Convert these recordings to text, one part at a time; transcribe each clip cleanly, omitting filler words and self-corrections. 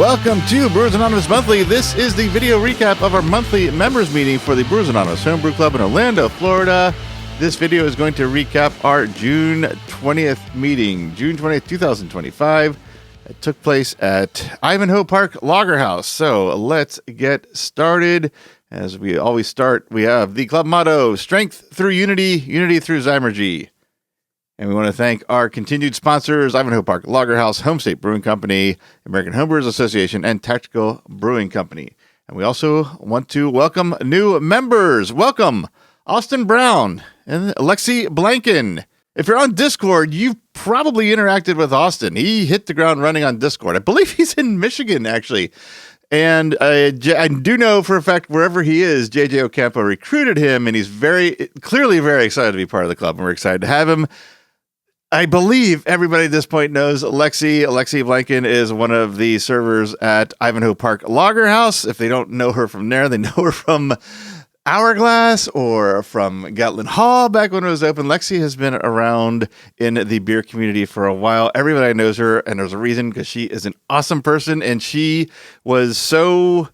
Welcome to Brewers Anonymous Monthly. This is the video recap of our monthly members meeting for the Brewers Anonymous Homebrew Club in Orlando, Florida. This video is going to recap our June 20th meeting, June 20th, 2025. It took place at Ivanhoe Park Lager House. So let's get started. As we always start, we have the club motto, strength through unity, unity through Zymergy. And we want to thank our continued sponsors, Ivanhoe Park Lager House, Home State Brewing Company, American Homebrewers Association, and Tactical Brewing Company. And we also want to welcome new members. Welcome, Austin Brown and Alexi Blanken. If you're on Discord, you've probably interacted with Austin. He hit the ground running on Discord. I believe he's in Michigan, actually. And I do know for a fact, wherever he is, JJ Ocampo recruited him, and he's clearly very excited to be part of the club, and we're excited to have him. I believe everybody at this point knows Alexi Blanken is one of the servers at Ivanhoe Park Lager House. If they don't know her from there, they know her from Hourglass or from Gatlin Hall back when it was open. Lexi has been around in the beer community for a while. Everybody knows her, and there's a reason, because she is an awesome person, and she was so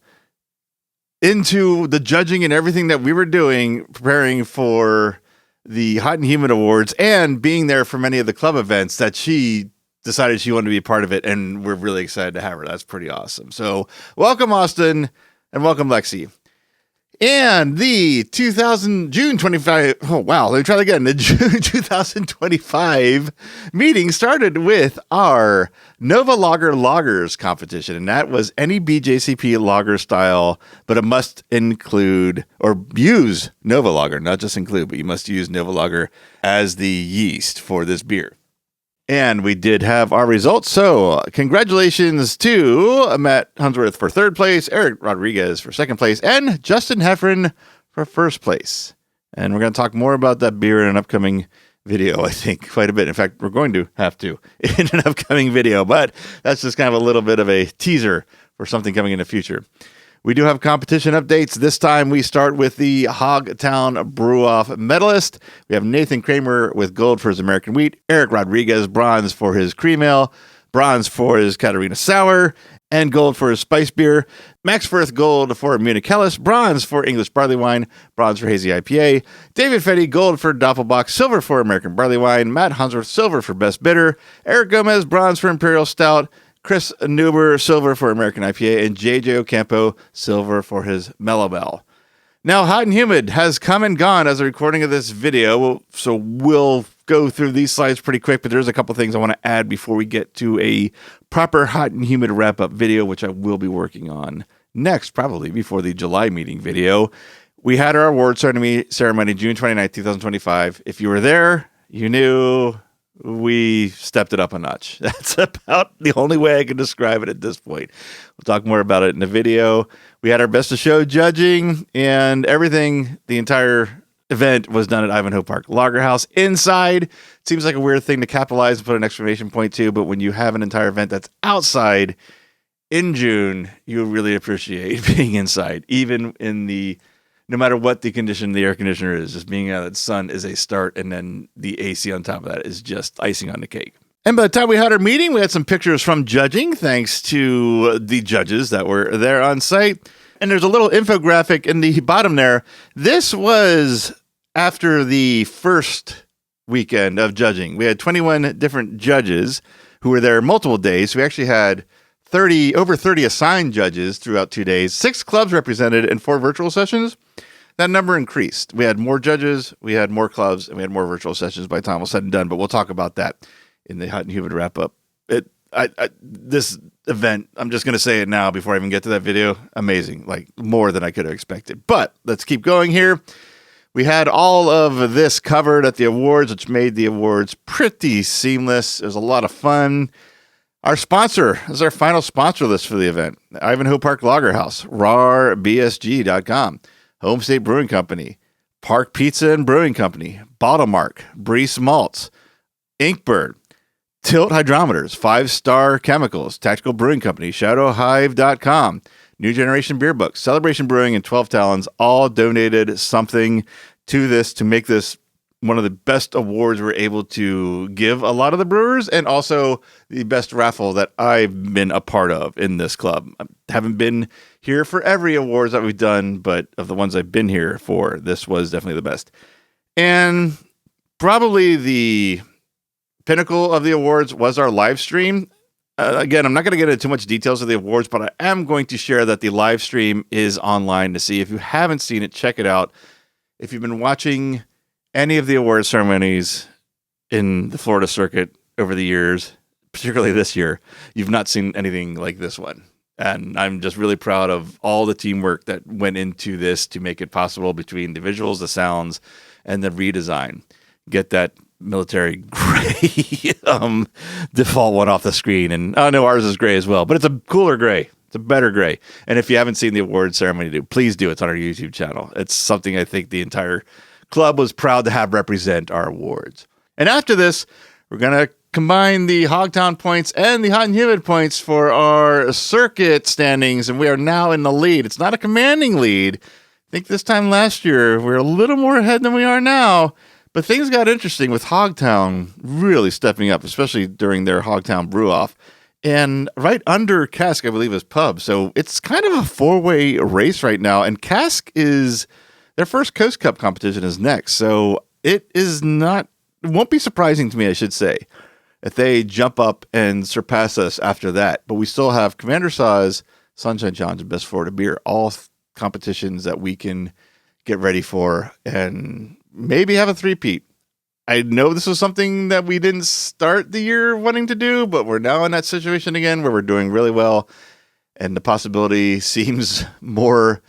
into the judging and everything that we were doing, preparing for the Hot and Humid Awards and being there for many of the club events, that she decided she wanted to be a part of it, and we're really excited to have her. That's pretty awesome. So welcome, Austin, and welcome, Lexi. And the June 25, oh wow, let me try that again. The June 2025 meeting started with our Nova Lager Lagers competition, and that was any BJCP lager style, but it must include or use Nova Lager, not just include, but you must use Nova Lager as the yeast for this beer. And we did have our results. So congratulations to Matt Hunsworth for third place, Eric Rodriguez for second place, and Justin Heffron for first place. And we're going to talk more about that beer in an upcoming video, I think, quite a bit. In fact, we're going to have to in an upcoming video, but that's just kind of a little bit of a teaser for something coming in the future. We do have competition updates. This time we start with the Hogtown Brew-Off medalist. We have Nathan Kramer with gold for his American Wheat, Eric Rodriguez bronze for his Cream Ale, bronze for his Catarina Sour, and gold for his Spice Beer. Max Firth gold for Munich Helles, bronze for English Barley Wine, bronze for Hazy IPA. David Fetty gold for Doppelbock, silver for American Barley Wine. Matt Hunsworth silver for Best Bitter. Eric Gomez bronze for Imperial Stout. Chris Neuber, silver for American IPA, and JJ Ocampo, silver for his Mellow Bell. Now, Hot and Humid has come and gone as a recording of this video, so we'll go through these slides pretty quick, but there's a couple things I want to add before we get to a proper Hot and Humid wrap-up video, which I will be working on next, probably before the July meeting video. We had our award ceremony June 29th, 2025. If you were there, you knew we stepped it up a notch. That's about the only way I can describe it at this point. We'll talk more about it in the video. We had our best of show judging, and everything, the entire event was done at Ivanhoe Park Lager House inside. Seems like a weird thing to capitalize and put an exclamation point to, but when you have an entire event that's outside in June, you really appreciate being inside, even in the no matter what the condition the air conditioner is, just being out of the sun is a start, and then the AC on top of that is just icing on the cake. And by the time we had our meeting, we had some pictures from judging, thanks to the judges that were there on site. And there's a little infographic in the bottom there. This was after the first weekend of judging. We had 21 different judges who were there multiple days. We actually had over 30 assigned judges throughout 2 days, 6 clubs represented, and 4 virtual sessions. That number increased. We had more judges, we had more clubs, and we had more virtual sessions by the time it was said and done, but we'll talk about that in the Hot and Humid wrap-up. This event, I'm just going to say it now before I even get to that video, amazing, like more than I could have expected. But let's keep going here. We had all of this covered at the awards, which made the awards pretty seamless. It was a lot of fun. Our sponsor is our final sponsor list for the event. Ivanhoe Park Lager House, RARBSG.com, Home State Brewing Company, Park Pizza and Brewing Company, Bottlemark, Brees Malts, Inkbird, Tilt Hydrometers, 5 Star Chemicals, Tactical Brewing Company, ShadowHive.com, New Generation Beer Books, Celebration Brewing, and 12 Talons all donated something to this to make this one of the best awards we're able to give a lot of the brewers, and also the best raffle that I've been a part of in this club. I haven't been here for every awards that we've done, but of the ones I've been here for, this was definitely the best. And probably the pinnacle of the awards was our live stream. Again, I'm not going to get into too much details of the awards, but I am going to share that the live stream is online to see. If you haven't seen it, check it out. If you've been watching any of the award ceremonies in the Florida circuit over the years, particularly this year, you've not seen anything like this one. And I'm just really proud of all the teamwork that went into this to make it possible between the visuals, the sounds, and the redesign. Get that military gray default one off the screen. And oh no, ours is gray as well, but it's a cooler gray. It's a better gray. And if you haven't seen the award ceremony, please do. It's on our YouTube channel. It's something I think the entire club was proud to have represent our awards. And after this, we're going to combine the Hogtown points and the Hot and Humid points for our circuit standings, and we are now in the lead. It's not a commanding lead. I think this time last year, we were a little more ahead than we are now, but things got interesting with Hogtown really stepping up, especially during their Hogtown Brew-Off. And right under Cask, I believe, is Pub. So it's kind of a four-way race right now, and Cask is... their first Coast Cup competition is next, so it won't be surprising to me, I should say, if they jump up and surpass us after that. But we still have Commander Saw's, Sunshine Challenge, and Best Florida Beer, all competitions that we can get ready for and maybe have a three-peat. I know this was something that we didn't start the year wanting to do, but we're now in that situation again where we're doing really well, and the possibility seems more...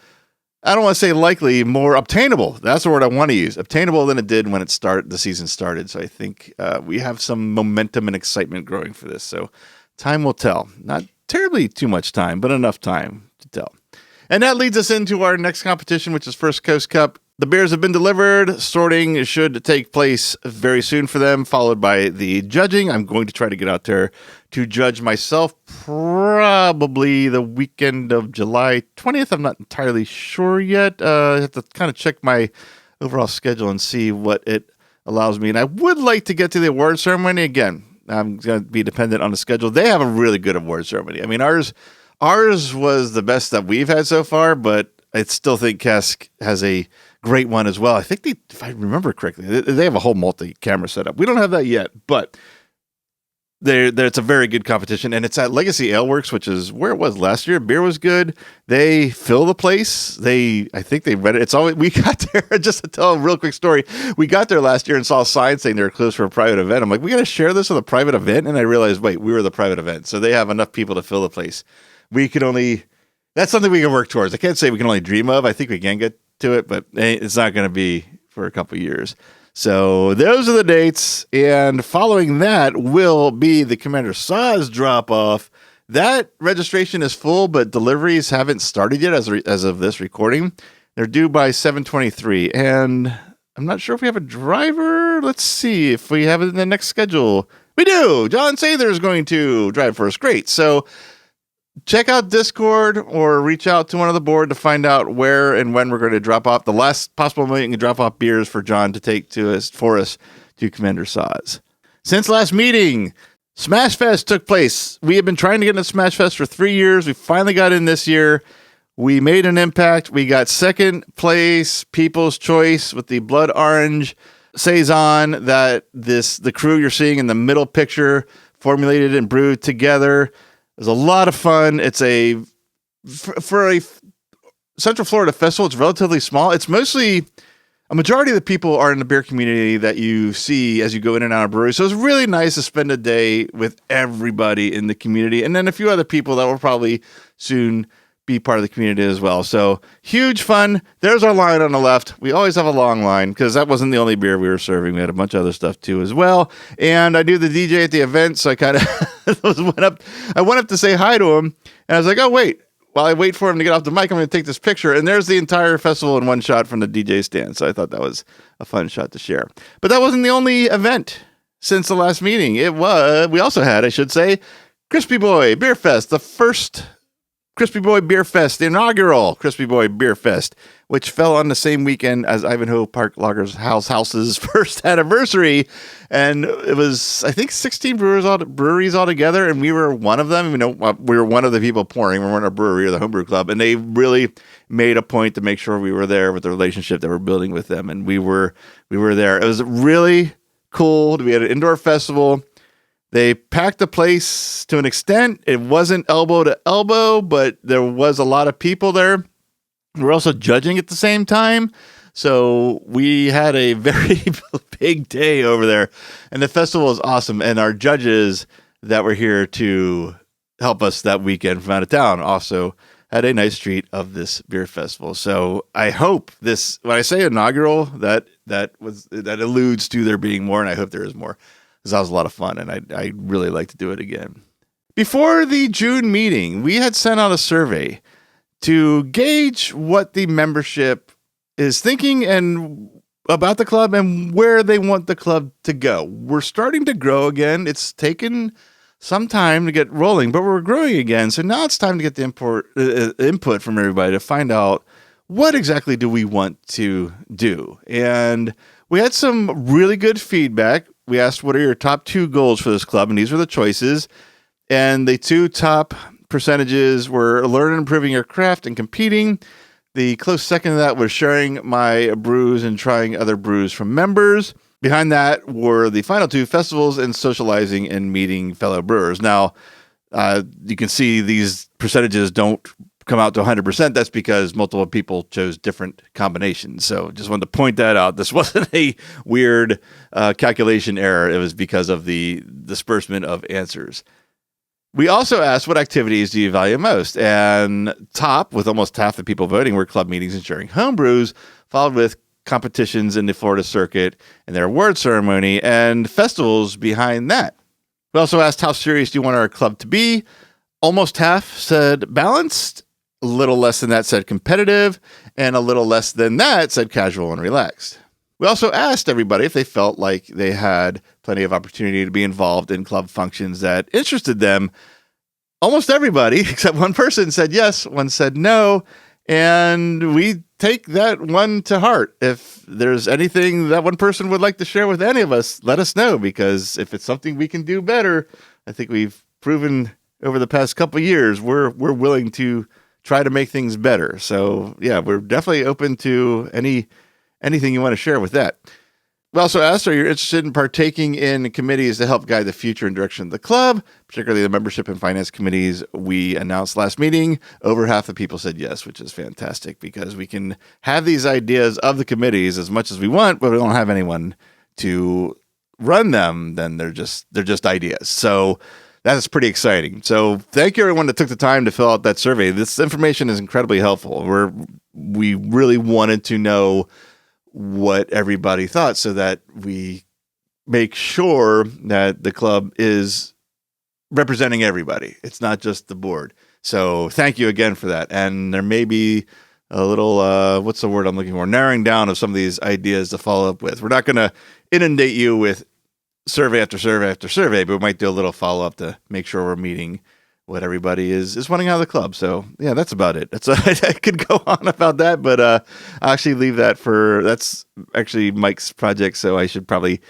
I don't want to say likely, more obtainable. That's the word I want to use. Obtainable than it did when the season started. So I think we have some momentum and excitement growing for this. So time will tell. Not terribly too much time, but enough time to tell. And that leads us into our next competition, which is First Coast Cup. The beers have been delivered. Sorting should take place very soon for them, followed by the judging. I'm going to try to get out there to judge myself probably the weekend of July 20th. I'm not entirely sure yet. I have to kind of check my overall schedule and see what it allows me. And I would like to get to the award ceremony. Again, I'm going to be dependent on the schedule. They have a really good award ceremony. I mean, ours was the best that we've had so far, but I still think Cask has a great one as well. I think if I remember correctly, they have a whole multi-camera setup. We don't have that yet, but it's a very good competition, and it's at Legacy Ale Works, which is where it was last year. Beer was good. They fill the place. I think they read it. It's always, we got there, just to tell a real quick story. We got there last year and saw a sign saying they were closed for a private event. I'm like, we got to share this with a private event, and I realized, wait, we were the private event, so they have enough people to fill the place. That's something we can work towards. I can't say we can only dream of. I think we can get to it, but it's not going to be for a couple years. So those are the dates, and following that will be the Commander Saw's drop-off. That registration is full, but deliveries haven't started yet as of this recording. They're due by 7/23, and I'm not sure if we have a driver. Let's see if we have it in the next schedule. We do! John Sather is going to drive for us. Great. So check out Discord or reach out to one of the board to find out where and when we're going to drop off the last possible moment you can drop off beers for John to take for us to Commander Saw's. Since last meeting, Smash Fest took place. We have been trying to get into Smash Fest for 3 years. We finally got in this year. We made an impact. We got second place, People's Choice, with the Blood Orange Saison that the crew you're seeing in the middle picture formulated and brewed together. It was a lot of fun. It's for a Central Florida festival, it's relatively small. It's mostly, a majority of the people are in the beer community that you see as you go in and out of breweries. So it's really nice to spend a day with everybody in the community. And then a few other people that will probably soon be part of the community as well. So huge fun. There's our line on the left. We always have a long line because that wasn't the only beer we were serving. We had a bunch of other stuff too as well. And I do the DJ at the event, so I kind of went up to say hi to him, and I was like, oh wait, while I wait for him to get off the mic, I'm going to take this picture. And there's the entire festival in one shot from the DJ stand. So I thought that was a fun shot to share. But that wasn't the only event since the last meeting. We also had, I should say, Crispy Boy Beer Fest, the first Crispy Boy Beer Fest, the inaugural Crispy Boy Beer Fest, which fell on the same weekend as Ivanhoe Park Lager's House's first anniversary. And it was, I think, 16 breweries altogether, and we were one of them. We were one of the people pouring. We weren't a brewery or the homebrew club, and they really made a point to make sure we were there with the relationship that we're building with them, and we were there. It was really cool. We had an indoor festival. They packed the place to an extent. It wasn't elbow to elbow, but there was a lot of people there. We're also judging at the same time. So we had a very big day over there. And the festival was awesome. And our judges that were here to help us that weekend from out of town also had a nice treat of this beer festival. So I hope this, when I say inaugural, that alludes to there being more, and I hope there is more. Because that was a lot of fun, and I really like to do it again. Before the June meeting, we had sent out a survey to gauge what the membership is thinking and about the club and where they want the club to go. We're starting to grow again. It's taken some time to get rolling, but we're growing again. So now it's time to get the input from everybody to find out what exactly do we want to do. And we had some really good feedback. We asked, what are your top 2 goals for this club? And these were the choices. And the 2 top percentages were learning and improving your craft and competing. The close second to that was sharing my brews and trying other brews from members. Behind that were the final 2, festivals and socializing and meeting fellow brewers. Now, you can see these percentages don't come out to 100%. That's because multiple people chose different combinations. So just wanted to point that out. This wasn't a weird calculation error. It was because of the disbursement of answers. We also asked, what activities do you value most? And top, with almost half the people voting, were club meetings and sharing homebrews, followed with competitions in the Florida circuit and their award ceremony and festivals behind that. We also asked, how serious do you want our club to be? Almost half said balanced. A little less than that said competitive, and a little less than that said casual and relaxed. We also asked everybody if they felt like they had plenty of opportunity to be involved in club functions that interested them. Almost everybody, except one person, said yes, one said no, and we take that one to heart. If there's anything that one person would like to share with any of us, let us know, because if it's something we can do better, I think we've proven over the past couple of years, we're willing to try to make things better. So yeah, we're definitely open to anything you want to share with that. We also asked, are you interested in partaking in committees to help guide the future and direction of the club, particularly the membership and finance committees we announced last meeting? Over half the people said yes, which is fantastic, because we can have these ideas of the committees as much as we want, but we don't have anyone to run them. Then they're just ideas. So that's pretty exciting. So thank you everyone that took the time to fill out that survey. This information is incredibly helpful. We really wanted to know what everybody thought so that we make sure that the club is representing everybody. It's not just the board. So thank you again for that. And there may be a little, what's the word I'm looking for? Narrowing down of some of these ideas to follow up with. We're not going to inundate you with survey after survey after survey, but we might do a little follow-up to make sure we're meeting what everybody is wanting out of the club. So yeah, that's about it. I could go on about that, but I'll actually leave that that's actually Mike's project. So I should probably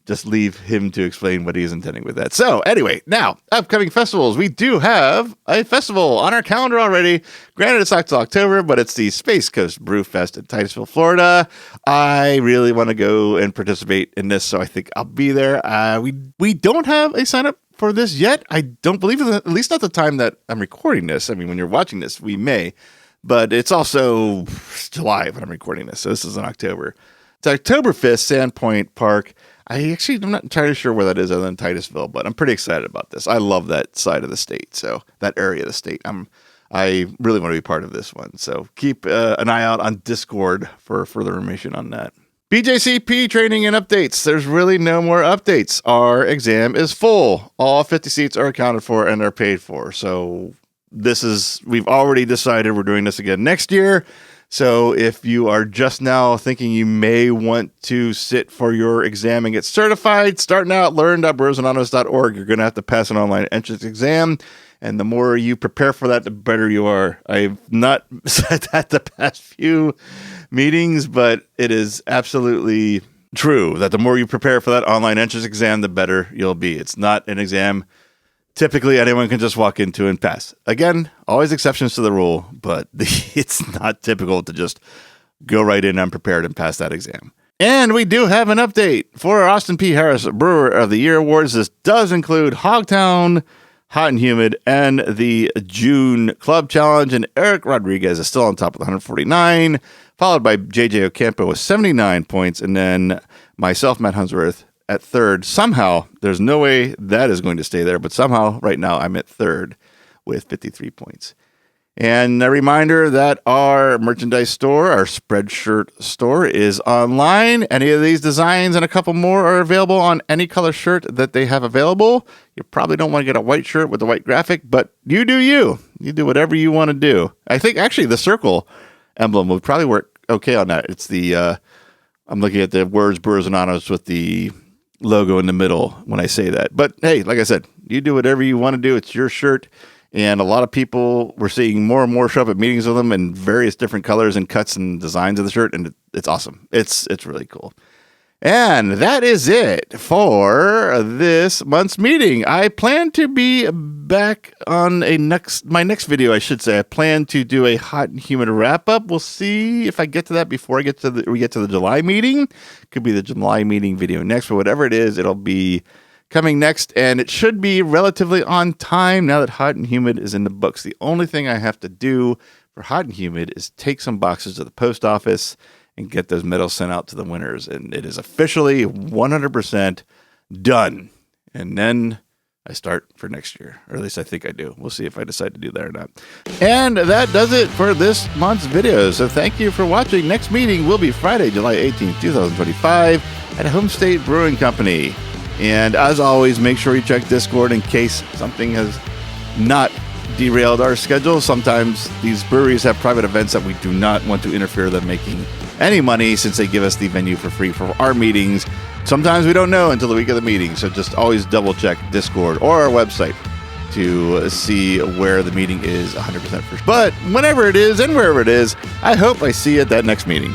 just leave him to explain what he's intending with that. So anyway, now upcoming festivals. We do have a festival on our calendar already. Granted, it's not till October, but it's the Space Coast Brew Fest in Titusville, Florida. I really want to go and participate in this, so I think I'll be there. We don't have a sign up for this yet. I don't believe it, at least not the time that I'm recording this. I mean, when you're watching this, we may, but it's also July when I'm recording this. So this is in October. It's Oktoberfest, Sandpoint Park. I'm not entirely sure where that is other than Titusville, but I'm pretty excited about this. I love that side of the state, so that area of the state. I really want to be part of this one. So keep an eye out on Discord for further information on that. BJCP training and updates. There's really no more updates. Our exam is full. All 50 seats are accounted for and are paid for. So we've already decided we're doing this again next year. So if you are just now thinking you may want to sit for your exam and get certified, start now at learn.brewersanonymous.org. You're going to have to pass an online entrance exam. And the more you prepare for that, the better you are. I've not said that the past few meetings, but it is absolutely true that the more you prepare for that online entrance exam, the better you'll be. It's not an exam typically anyone can just walk into and pass. Again, always exceptions to the rule, but it's not typical to just go right in unprepared and pass that exam. And we do have an update for our Austin P. Harris Brewer of the Year Awards. This does include Hogtown, Hot and Humid, and the June Club Challenge. And Eric Rodriguez is still on top with 149, followed by JJ Ocampo with 79 points, and then myself, Matt Hunsworth, at third. Somehow, there's no way that is going to stay there, but somehow right now I'm at third with 53 points. And a reminder that our merchandise store, our Spreadshirt store, is online. Any of these designs and a couple more are available on any color shirt that they have available. You probably don't want to get a white shirt with a white graphic, but you do you. You do whatever you want to do. I think actually the circle emblem would probably work okay on that. It's the, I'm looking at the words Brewers Anonymous with the logo in the middle when I say that. But hey, like I said, you do whatever you want to do. It's your shirt. And a lot of people, we're seeing more and more show up at meetings with them in various different colors and cuts and designs of the shirt. And it's awesome. It's really cool. And that is it for this month's meeting. I plan to be back on my next video, I should say. I plan to do a hot and humid wrap up. We'll see if I get to that before we get to the July meeting. Could be the July meeting video next, but whatever it is, it'll be coming next, and it should be relatively on time now that Hot and Humid is in the books. The only thing I have to do for Hot and Humid is take some boxes to the post office and get those medals sent out to the winners. And it is officially 100% done. And then I start for next year, or at least I think I do. We'll see if I decide to do that or not. And that does it for this month's video. So thank you for watching. Next meeting will be Friday, July 18th, 2025 at Home State Brewing Company. And as always, make sure you check Discord in case something has not derailed our schedule. Sometimes these breweries have private events that we do not want to interfere with them making any money since they give us the venue for free for our meetings. Sometimes we don't know until the week of the meeting, so just always double check Discord or our website to see where the meeting is 100% for sure. But whenever it is and wherever it is, I hope I see you at that next meeting.